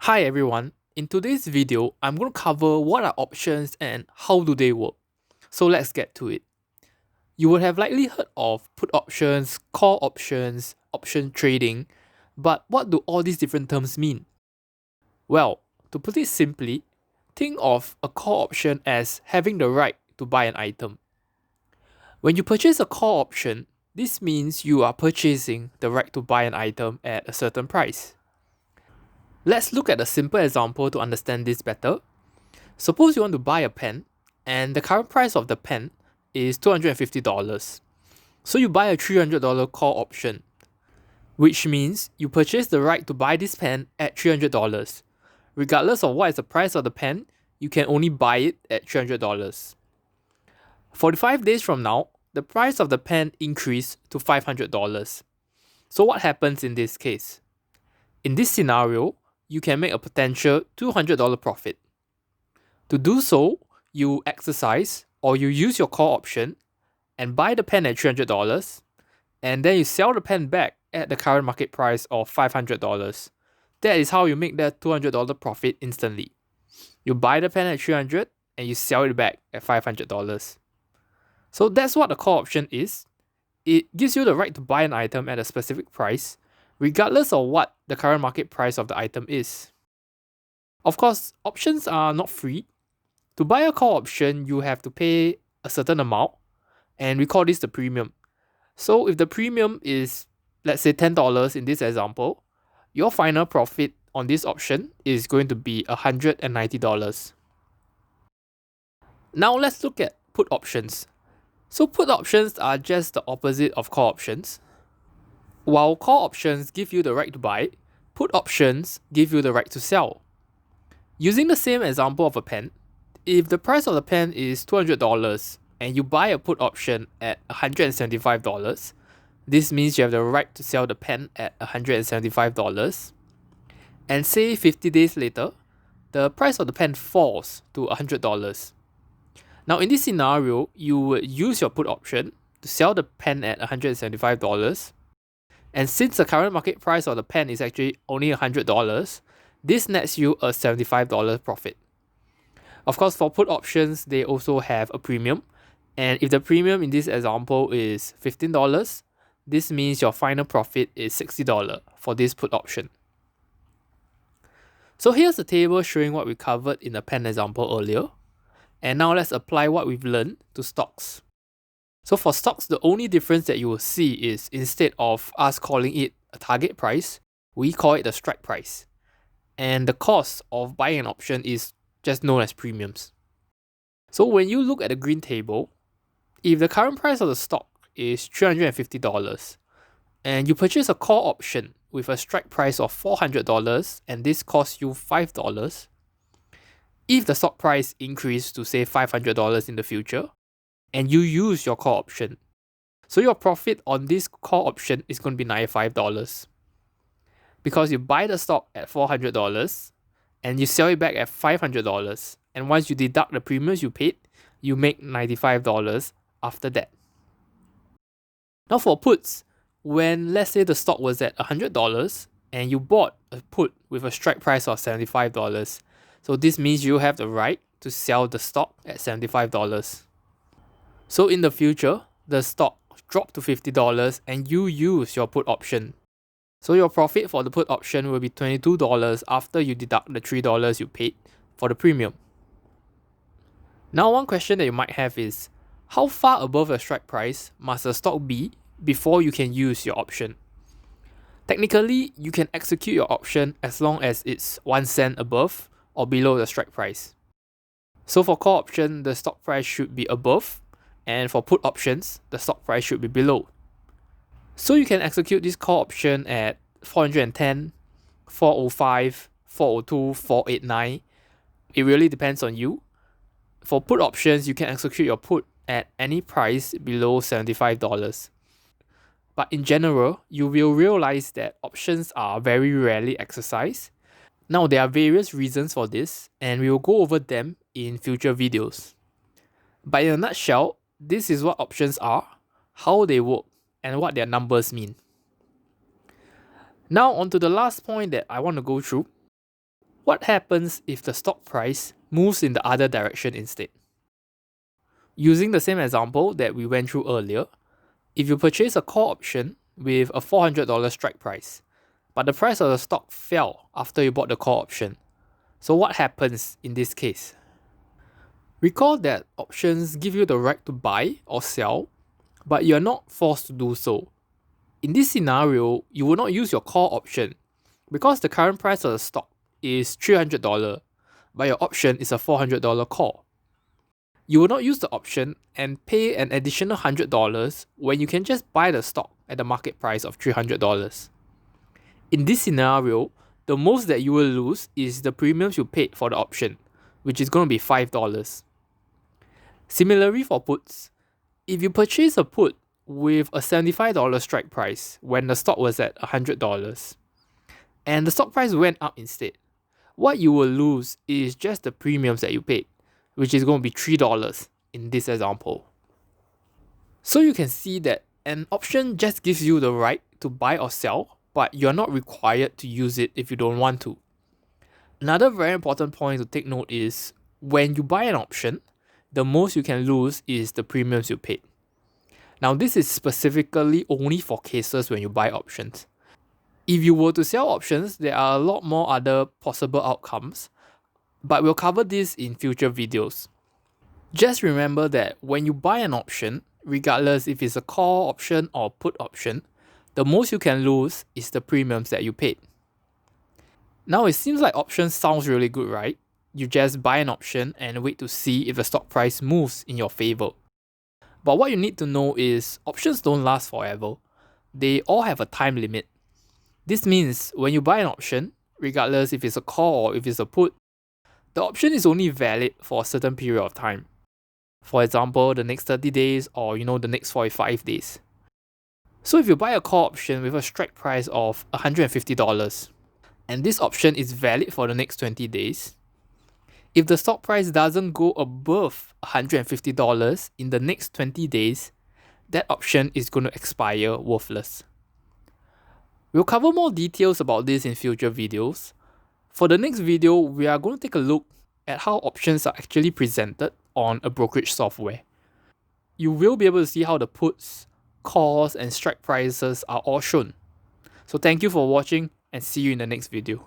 Hi everyone, in today's video, I'm going to cover what are options and how do they work. So let's get to it. You would have likely heard of put options, call options, option trading, but what do all these different terms mean? Well, to put it simply, think of a call option as having the right to buy an item. When you purchase a call option, this means you are purchasing the right to buy an item at a certain price. Let's look at a simple example to understand this better. Suppose you want to buy a pen and the current price of the pen is $250. So you buy a $300 call option, which means you purchase the right to buy this pen at $300. Regardless of what is the price of the pen, you can only buy it at $300. 45 days from now, the price of the pen increased to $500. So what happens in this case? In this scenario, you can make a potential $200 profit. To do so, you exercise or you use your call option and buy the pen at $300 and then you sell the pen back at the current market price of $500. That is how you make that $200 profit instantly. You buy the pen at $300 and you sell it back at $500. So that's what a call option is. It gives you the right to buy an item at a specific price, regardless of what the current market price of the item is. Of course, options are not free. To buy a call option, you have to pay a certain amount, and we call this the premium. So if the premium is, let's say $10 in this example, your final profit on this option is going to be $190. Now let's look at put options. So put options are just the opposite of call options. While call options give you the right to buy, put options give you the right to sell. Using the same example of a pen, if the price of the pen is $200 and you buy a put option at $175, this means you have the right to sell the pen at $175. And say 50 days later, the price of the pen falls to $100. Now in this scenario, you would use your put option to sell the pen at $175. And since the current market price of the pen is actually only $100, this nets you a $75 profit. Of course, for put options, they also have a premium. And if the premium in this example is $15, this means your final profit is $60 for this put option. So here's the table showing what we covered in the pen example earlier. And now let's apply what we've learned to stocks. So for stocks, the only difference that you will see is instead of us calling it a target price, we call it the strike price. And the cost of buying an option is just known as premiums. So when you look at the green table, if the current price of the stock is $350 and you purchase a call option with a strike price of $400 and this costs you $5, if the stock price increases to say $500 in the future and you use your call option, so your profit on this call option is going to be $95 because you buy the stock at $400 and you sell it back at $500, and once you deduct the premiums you paid, you make $95 after that. Now for puts, when let's say the stock was at $100 and you bought a put with a strike price of $75, so this means you have the right to sell the stock at $75. So in the future, the stock dropped to $50 and you use your put option. So your profit for the put option will be $22 after you deduct the $3 you paid for the premium. Now one question that you might have is, how far above the strike price must the stock be before you can use your option? Technically, you can execute your option as long as it's 1 cent above or below the strike price. So for call option, the stock price should be above, and for put options, the stock price should be below. So you can execute this call option at 410, 405, 402, 489. It really depends on you. For put options, you can execute your put at any price below $75. But in general, you will realize that options are very rarely exercised. Now, there are various reasons for this, and we will go over them in future videos. But in a nutshell, this is what options are, how they work, and what their numbers mean. Now on to the last point that I want to go through. What happens if the stock price moves in the other direction instead? Using the same example that we went through earlier, if you purchase a call option with a $400 strike price, but the price of the stock fell after you bought the call option, so what happens in this case? Recall that options give you the right to buy or sell, but you are not forced to do so. In this scenario, you will not use your call option because the current price of the stock is $300, but your option is a $400 call. You will not use the option and pay an additional $100 when you can just buy the stock at the market price of $300. In this scenario, the most that you will lose is the premiums you paid for the option, which is going to be $5. Similarly for puts, if you purchase a put with a $75 strike price when the stock was at $100 and the stock price went up instead, what you will lose is just the premiums that you paid, which is going to be $3 in this example. So you can see that an option just gives you the right to buy or sell, but you're not required to use it if you don't want to. Another very important point to take note is when you buy an option, the most you can lose is the premiums you paid. Now, this is specifically only for cases when you buy options. If you were to sell options, there are a lot more other possible outcomes, but we'll cover this in future videos. Just remember that when you buy an option, regardless if it's a call option or put option, the most you can lose is the premiums that you paid. Now, it seems like options sounds really good, right? You just buy an option and wait to see if the stock price moves in your favor. But what you need to know is options don't last forever. They all have a time limit. This means when you buy an option, regardless if it's a call or if it's a put, the option is only valid for a certain period of time. For example, the next 30 days or the next 45 days. So if you buy a call option with a strike price of $150 and this option is valid for the next 20 days, if the stock price doesn't go above $150 in the next 20 days, that option is going to expire worthless. We'll cover more details about this in future videos. For the next video, we are going to take a look at how options are actually presented on a brokerage software. You will be able to see how the puts, calls, and strike prices are all shown. So thank you for watching and see you in the next video.